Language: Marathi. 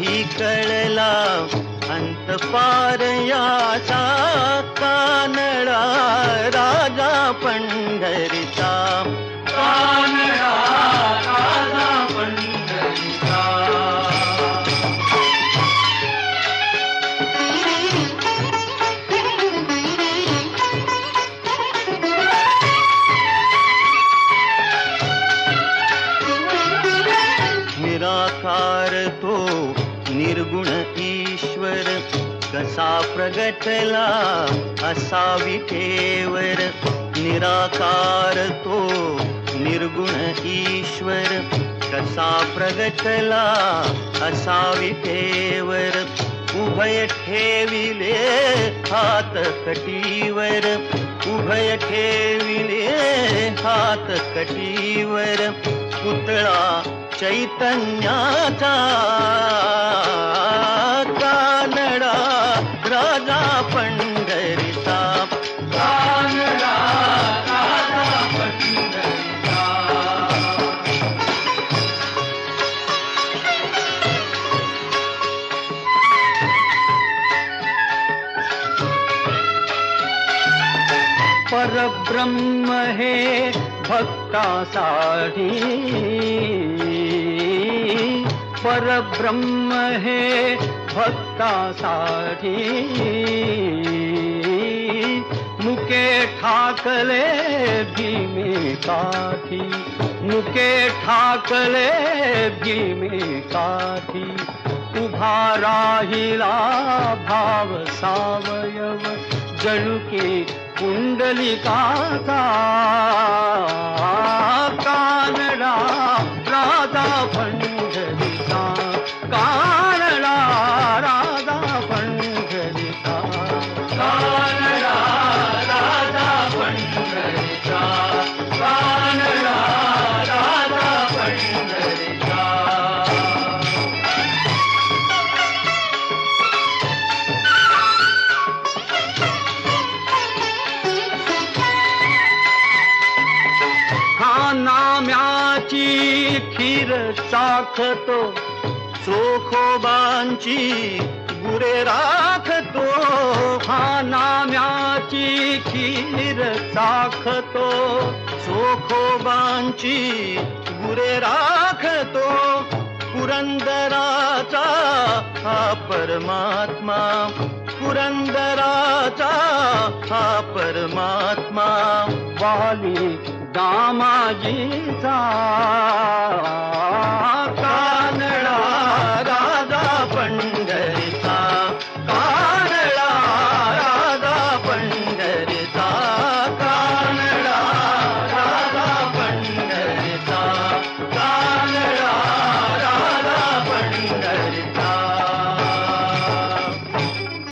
नाही कळला अंत पार याचा, कानडा राजा पंढरीचा, कानडा राजा पंढरीचा. निराकार तो निर्गुण ईश्वर, कसा प्रगटला असा विठेवर. निराकार तो निर्गुण ईश्वर, कसा प्रगटला असा विठेवर. उभय ठेविले हात कटीवर, उभय ठेविले हात कटीवर. पुतळा चैतन्याचा, कानडा राजा पंढरीचा, कानडा राजा पंढरीचा. परब्रह्म हे भक्तासाठी, परब्रह्म हे भक्तासाठी. मुके ठाकले भीमेकाठी, मुके ठाकले भीमेकाठी. उभा राहिला भाव सावयव, जणू की पुंडलिकाचा, कानडा राजा पंढरीचा, कानडा राजा पंढरीचा, कानडा राजा पंढरीचा, कानडा राजा पंढरीचा. नाम्याची खीर चाखतो, चोखोबांची गुरे राखतो. हा नाम्याची खीर चाखतो, चोखोबांची गुरे राखतो. पुरंदराचा हा परमात्मा, पुरंदराचा हा परमात्मा. वाली दामाजीचा,